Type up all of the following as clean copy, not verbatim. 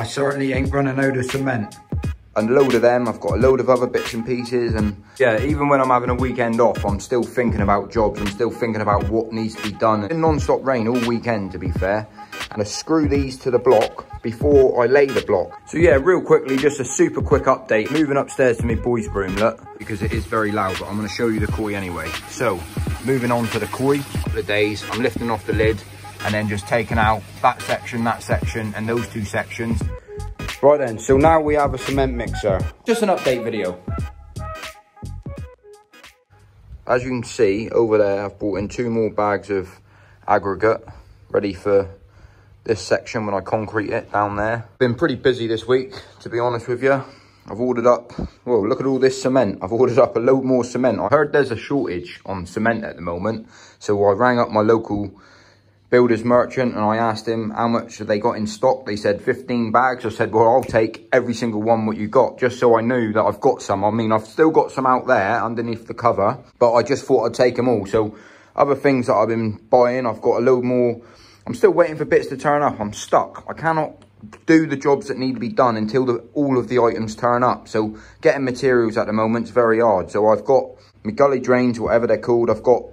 I certainly ain't running out of cement. And a load of them, I've got a load of other bits and pieces, and yeah, even when I'm having a weekend off, I'm still thinking about jobs, I'm still thinking about what needs to be done. It's been non-stop rain all weekend, to be fair, and I screw these to the block before I lay the block. So yeah, real quickly, just a super quick update. Moving upstairs to my boys' room, look, because it is very loud, but I'm gonna show you the koi anyway. So, moving on to the koi, a couple of days, I'm lifting off the lid, and then just taking out that section, and those two sections. Right then, so now we have a cement mixer. Just an update video. As you can see over there, I've brought in 2 more bags of aggregate ready for this section when I concrete it down there. Been pretty busy this week, to be honest with you. I've ordered up, well, look at all this cement. I've ordered up a load more cement. I heard there's a shortage on cement at the moment. So I rang up my local builder's merchant and I asked him how much they got in stock. They said 15 bags. I said, well, I'll take every single one what you got, just so I knew that I've got some. I mean, I've still got some out there underneath the cover, but I just thought I'd take them all. So other things that I've been buying, I've got a load more. I'm still waiting for bits to turn up. I'm stuck. I cannot do the jobs that need to be done until all of the items turn up. So getting materials at the moment is very hard. So I've got my gully drains, whatever they're called. I've got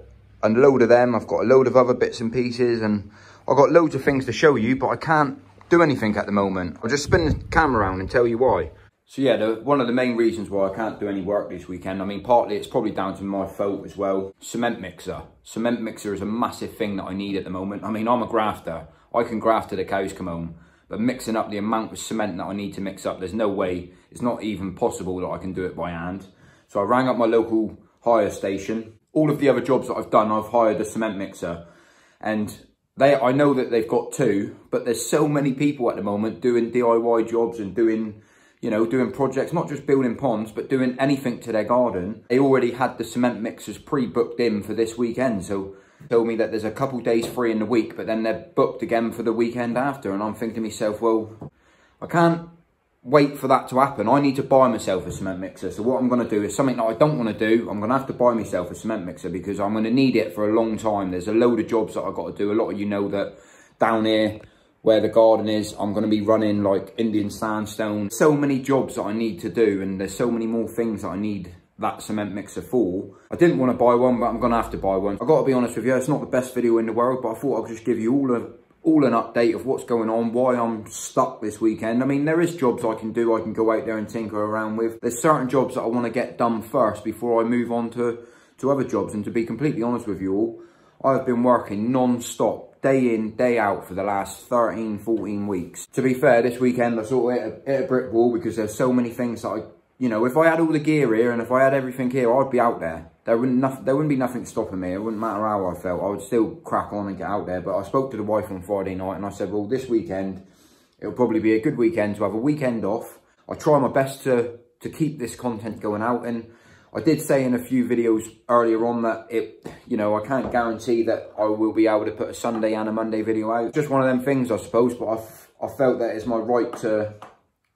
a load of them. I've got a load of other bits and pieces, and I've got loads of things to show you, but I can't do anything at the moment. I'll just spin the camera around and tell you why. So yeah, one of the main reasons why I can't do any work this weekend, I mean, partly it's probably down to my fault as well. Cement mixer. Cement mixer is a massive thing that I need at the moment. I mean, I'm a grafter. I can graft till the cows come home, but mixing up the amount of cement that I need to mix up, there's no way, it's not even possible that I can do it by hand. So I rang up my local hire station. All of the other jobs that I've done, I've hired a cement mixer, and I know that they've got 2, but there's so many people at the moment doing DIY jobs and doing, you know, doing projects, not just building ponds, but doing anything to their garden. They already had the cement mixers pre-booked in for this weekend, so told me that there's a couple days free in the week, but then they're booked again for the weekend after, and I'm thinking to myself, well, I can't wait for that to happen. I need to buy myself a cement mixer. So what I'm going to do is something that I don't want to do. I'm going to have to buy myself a cement mixer because I'm going to need it for a long time. There's a load of jobs that I've got to do. A lot of you know that down here where the garden is, I'm going to be running like Indian sandstone. So many jobs that I need to do, and there's so many more things that I need that cement mixer for. I didn't want to buy one, but I'm going to have to buy one. I've got to be honest with you, it's not the best video in the world, but I thought I'd just give you all an update of what's going on, why I'm stuck this weekend. I mean, there is jobs I can do, I can go out there and tinker around with. There's certain jobs that I want to get done first before I move on to other jobs. And to be completely honest with you all, I've been working non-stop, day in, day out for the last 13, 14 weeks. To be fair, this weekend I sort of hit a brick wall because there's so many things that you know, if I had all the gear here and if I had everything here, I'd be out there. There wouldn't be nothing stopping me. It wouldn't matter how I felt. I would still crack on and get out there. But I spoke to the wife on Friday night and I said, well, this weekend, it'll probably be a good weekend to have a weekend off. I try my best to keep this content going out. And I did say in a few videos earlier on that you know, I can't guarantee that I will be able to put a Sunday and a Monday video out. Just one of them things, I suppose. But I felt that it's my right to,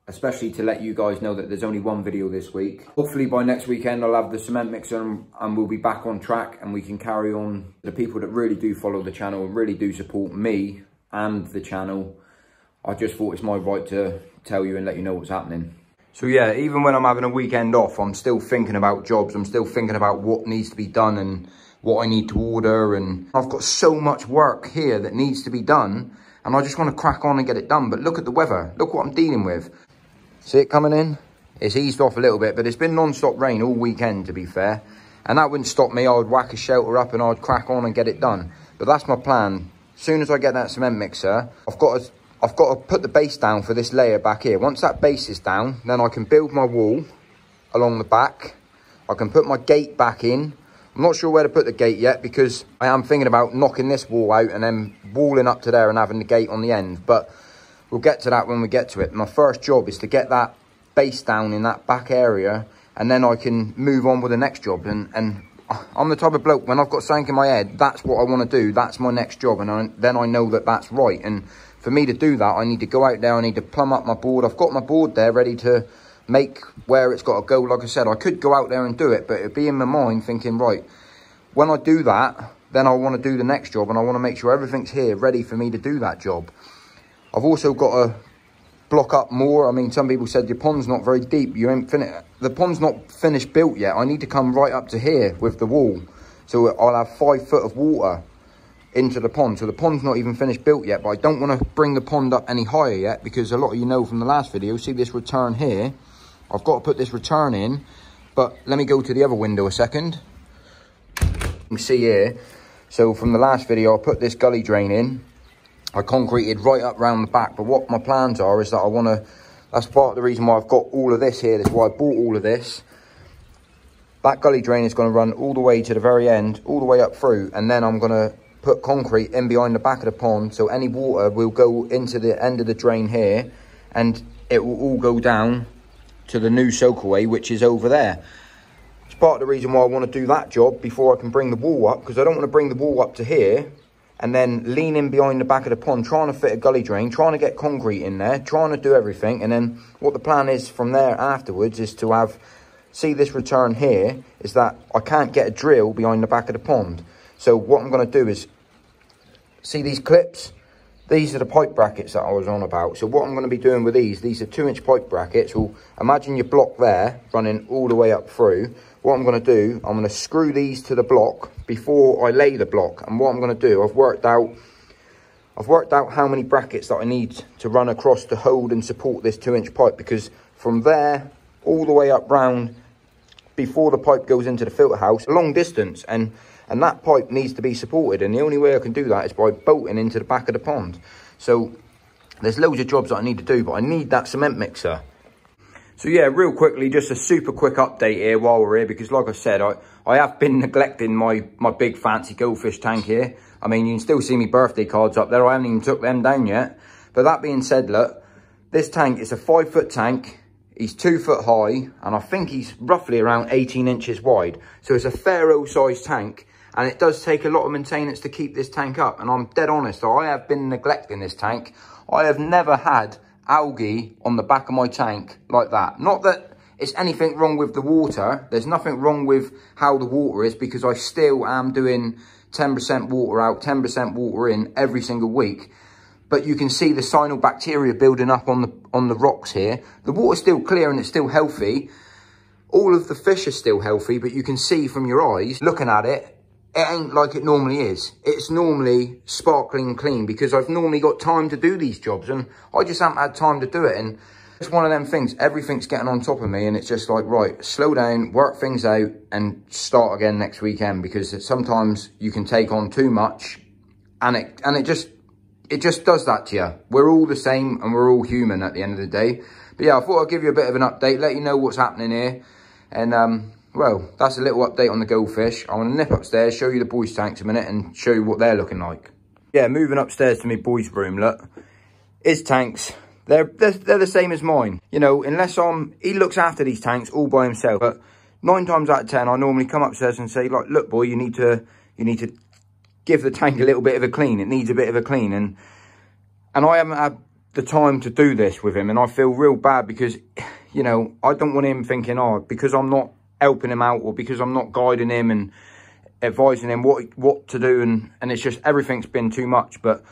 especially to let you guys know that there's only one video this week. Hopefully by next weekend I'll have the cement mixer and we'll be back on track and we can carry on. The people that really do follow the channel and really do support me and the channel, I just thought it's my right to tell you and let you know what's happening. So yeah, even when I'm having a weekend off, I'm still thinking about jobs. I'm still thinking about what needs to be done and what I need to order. And I've got so much work here that needs to be done and I just want to crack on and get it done. But look at the weather. Look what I'm dealing with. See it coming in? It's eased off a little bit, but it's been non-stop rain all weekend, to be fair. And that wouldn't stop me. I would whack a shelter up and I'd crack on and get it done. But that's my plan. As soon as I get that cement mixer, I've got to put the base down for this layer back here. Once that base is down, then I can build my wall along the back. I can put my gate back in. I'm not sure where to put the gate yet because I am thinking about knocking this wall out and then walling up to there and having the gate on the end. But we'll get to that when we get to it. My first job is to get that base down in that back area and then I can move on with the next job. And I'm the type of bloke, when I've got something in my head, that's what I want to do. That's my next job. And then I know that that's right. And for me to do that, I need to go out there. I need to plumb up my board. I've got my board there ready to make where it's got to go. Like I said, I could go out there and do it, but it'd be in my mind thinking, right, when I do that, then I want to do the next job and I want to make sure everything's here ready for me to do that job. I've also got to block up more. I mean, some people said your pond's not very deep. You ain't finished. The pond's not finished built yet. I need to come right up to here with the wall. So I'll have 5 foot of water into the pond. So the pond's not even finished built yet, but I don't want to bring the pond up any higher yet, because a lot of you know from the last video, see this return here? I've got to put this return in, but let me go to the other window a second. You can see here, so from the last video, I put this gully drain in. I concreted right up round the back, but what my plans are is that I want to, that's part of the reason why I've got all of this here, that's why I bought all of this. That gully drain is going to run all the way to the very end, all the way up through, and then I'm going to put concrete in behind the back of the pond, so any water will go into the end of the drain here, and it will all go down to the new soakaway, which is over there. It's part of the reason why I want to do that job before I can bring the wall up, because I don't want to bring the wall up to here and then lean in behind the back of the pond trying to fit a gully drain, trying to get concrete in there, trying to do everything. And then what the plan is from there afterwards is to have, see this return here, is that I can't get a drill behind the back of the pond. So what I'm going to do is, see these clips? These are the pipe brackets that I was on about. So what I'm going to be doing with these are 2-inch pipe brackets. Well, imagine your block there running all the way up through. What I'm going to do, I'm going to screw these to the block before I lay the block. And what I'm going to do, I've worked out how many brackets that I need to run across to hold and support this 2-inch pipe, because from there all the way up round before the pipe goes into the filter house, a long distance, and that pipe needs to be supported, and the only way I can do that is by bolting into the back of the pond. So there's loads of jobs that I need to do, but I need that cement mixer. So yeah, real quickly, just a super quick update here while we're here, because like I said, I have been neglecting my big fancy goldfish tank here. I mean, you can still see me birthday cards up there. I haven't even took them down yet. But that being said, look, this tank is a 5-foot tank. He's 2 foot high, and I think he's roughly around 18 inches wide. So it's a fair old size tank, and it does take a lot of maintenance to keep this tank up. And I'm dead honest, I have been neglecting this tank. I have never had algae on the back of my tank like that. Not that it's anything wrong with the water. There's nothing wrong with how the water is, because I still am doing 10% water out, 10% water in every single week. But you can see the cyanobacteria building up on the rocks here. The water's still clear and it's still healthy. All of the fish are still healthy, but you can see from your eyes, looking at it, it ain't like it normally is. It's normally sparkling clean, because I've normally got time to do these jobs, and I just haven't had time to do it. And it's one of them things, everything's getting on top of me, and it's just like, right, slow down, work things out, and start again next weekend, because sometimes you can take on too much, and it just does that to you. We're all the same, and we're all human at the end of the day. But yeah, I thought I'd give you a bit of an update, let you know what's happening here. And well, that's a little update on the goldfish. I'm going to nip upstairs, show you the boys' tanks a minute, and show you what they're looking like. Yeah, moving upstairs to my boys' room, look. His tanks, they're the same as mine. You know, unless he looks after these tanks all by himself. But 9 times out of 10, I normally come upstairs and say, like, look, boy, you need to give the tank a little bit of a clean. It needs a bit of a clean. And I haven't had the time to do this with him, and I feel real bad, because, you know, I don't want him thinking, oh, because I'm not helping him out, or because I'm not guiding him and advising him what to do, and it's just everything's been too much. But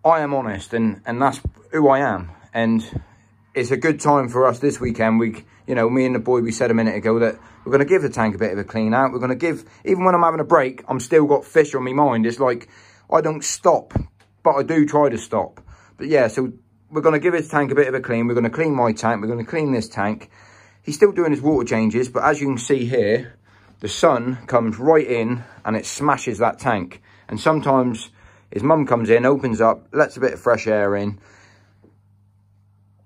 I am honest, and that's who I am. And it's a good time for us this weekend. You know, me and the boy, we said a minute ago that we're going to give the tank a bit of a clean out. We're going to give, even when I'm having a break, I'm still got fish on my mind. It's like I don't stop, but I do try to stop. But yeah, so we're going to give his tank a bit of a clean. We're going to clean my tank. We're going to clean this tank. He's still doing his water changes, but as you can see here, the sun comes right in and it smashes that tank. And sometimes his mum comes in, opens up, lets a bit of fresh air in.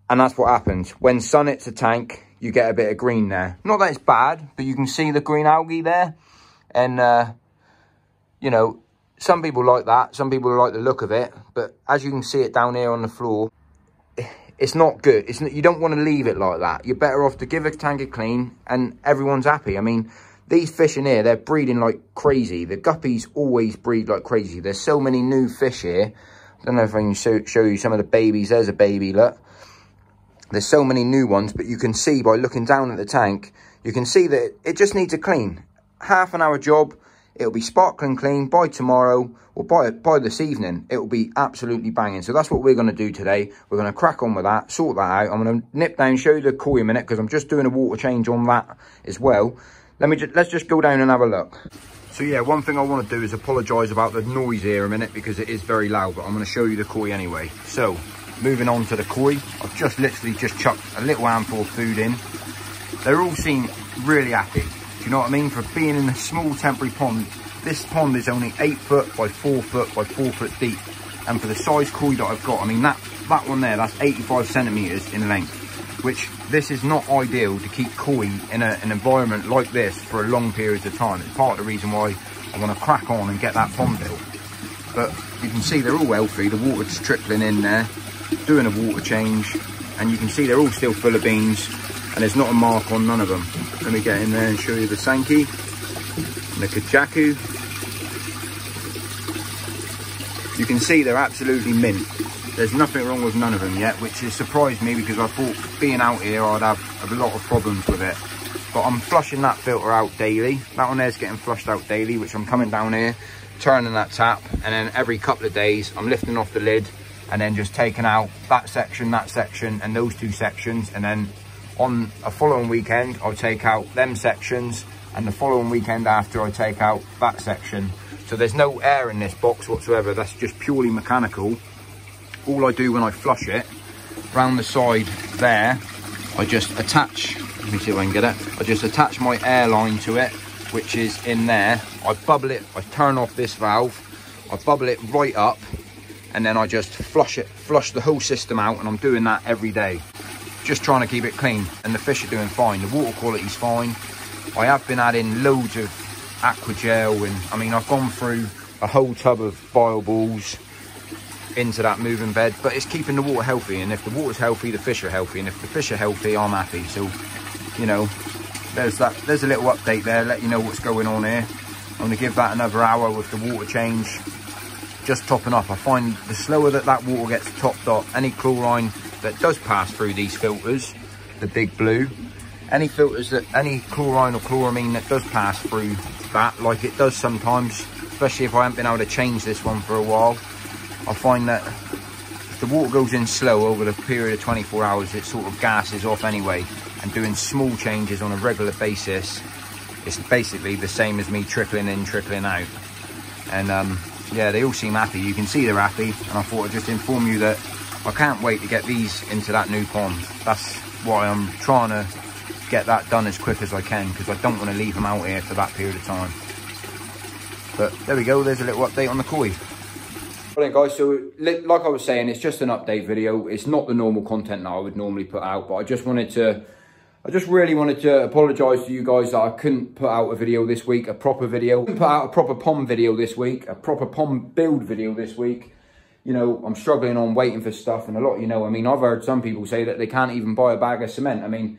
And that's what happens. When sun hits a tank, you get a bit of green there. Not that it's bad, but you can see the green algae there. And, you know, some people like that. Some people like the look of it. But as you can see it down here on the floor, it's not good. You don't want to leave it like that. You're better off to give a tank a clean and everyone's happy. I mean, these fish in here, they're breeding like crazy. The guppies always breed like crazy. There's so many new fish here. I don't know if I can show you some of the babies. There's a baby, look. There's so many new ones, but you can see by looking down at the tank, you can see that it just needs a clean. Half an hour job. It'll be sparkling clean by tomorrow, or by this evening. It'll be absolutely banging. So that's what we're going to do today. We're going to crack on with that, sort that out. I'm going to nip down, show you the koi a minute, because I'm just doing a water change on that as well. Let's just go down and have a look. So yeah, one thing I want to do is apologise about the noise here a minute, because it is very loud, but I'm going to show you the koi anyway. So, moving on to the koi, I've just literally just chucked a little handful of food in. They all seem really happy. Do you know what I mean? For being in a small temporary pond, this pond is only 8 foot by 4 foot by 4 foot deep. And for the size koi that I've got, I mean, that one there, that's 85 centimetres in length, which this is not ideal to keep koi in an environment like this for a long period of time. It's part of the reason why I want to crack on and get that pond built. But you can see they're all healthy. The water's trickling in there, doing a water change, and you can see they're all still full of beans, and there's not a mark on none of them. Let me get in there and show you the Sankey and the Kajaku. You can see they're absolutely mint. There's nothing wrong with none of them yet, which has surprised me, because I thought being out here I'd have a lot of problems with it. But I'm flushing that filter out daily. That one there's getting flushed out daily, which I'm coming down here, turning that tap, and then every couple of days I'm lifting off the lid and then just taking out that section, and those two sections. And then on a following weekend, I'll take out them sections, and the following weekend after I take out that section. So there's no air in this box whatsoever. That's just purely mechanical. All I do when I flush it, round the side there, I just attach, let me see if I can get it. I just attach my air line to it, which is in there. I bubble it, I turn off this valve, I bubble it right up, and then I just flush the whole system out, and I'm doing that every day. Just trying to keep it clean, and the fish are doing fine. The water quality's fine. I have been adding loads of aqua gel, and I mean, I've gone through a whole tub of bio balls into that moving bed, but it's keeping the water healthy, and if the water's healthy, the fish are healthy, and if the fish are healthy, I'm happy. So, you know, there's a little update there, let you know what's going on here. I'm going to give that another hour with the water change, just topping up. I find the slower that water gets topped up, any chlorine that does pass through these filters, the big blue, any chlorine or chloramine that does pass through that, like it does sometimes, especially if I haven't been able to change this one for a while, I find that if the water goes in slow over the period of 24 hours, it sort of gases off anyway. And doing small changes on a regular basis, it's basically the same as me trickling in, trickling out. And yeah, they all seem happy. You can see they're happy. And I thought I'd just inform you that I can't wait to get these into that new pond. That's why I'm trying to get that done as quick as I can, because I don't want to leave them out here for that period of time. But there we go, there's a little update on the koi. Right guys, so like I was saying, it's just an update video. It's not the normal content that I would normally put out, but I just really wanted to apologise to you guys that I couldn't put out a video this week, a proper video. I couldn't put out a proper pond video this week, a proper pond build video this week. You know, I'm struggling on waiting for stuff, and a lot of you know, I mean, I've heard some people say that they can't even buy a bag of cement. I mean,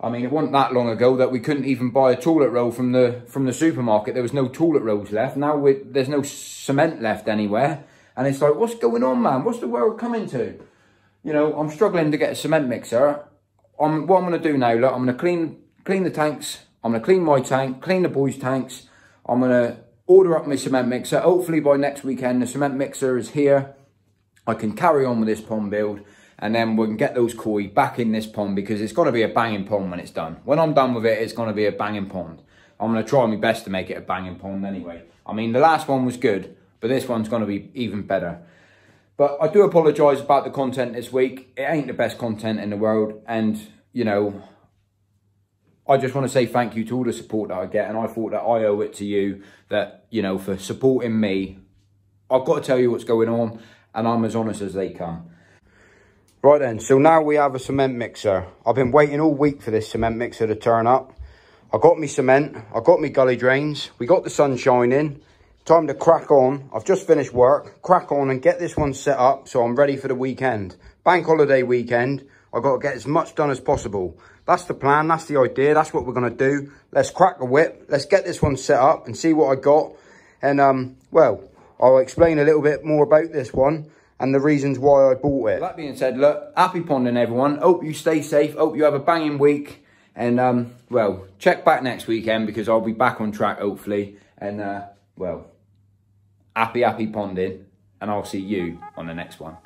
it wasn't that long ago that we couldn't even buy a toilet roll from the supermarket. There was no toilet rolls left. Now there's no cement left anywhere. And it's like, what's going on, man? What's the world coming to? You know, I'm struggling to get a cement mixer. What I'm going to do now, look, I'm going to clean the tanks. I'm going to clean my tank, clean the boys' tanks. I'm going to order up my cement mixer. Hopefully by next weekend, the cement mixer is here. I can carry on with this pond build. And then we can get those koi back in this pond, because it's going to be a banging pond when it's done. When I'm done with it, it's going to be a banging pond. I'm going to try my best to make it a banging pond anyway. I mean, the last one was good, but this one's going to be even better. But I do apologise about the content this week. It ain't the best content in the world. And, you know, I just want to say thank you to all the support that I get. And I thought that I owe it to you that, you know, for supporting me. I've got to tell you what's going on, and I'm as honest as they come. Right then, so now we have a cement mixer. I've been waiting all week for this cement mixer to turn up. I got me cement, I got me gully drains, we got the sun shining. Time to crack on. I've just finished work, crack on and get this one set up so I'm ready for the weekend. Bank holiday weekend, I've got to get as much done as possible. That's the plan, that's the idea, that's what we're going to do. Let's crack the whip, let's get this one set up and see what I got. And, well, I'll explain a little bit more about this one and the reasons why I bought it. That being said, look, happy ponding everyone. Hope you stay safe, hope you have a banging week. And, well, check back next weekend, because I'll be back on track, hopefully. And, well, happy ponding, and I'll see you on the next one.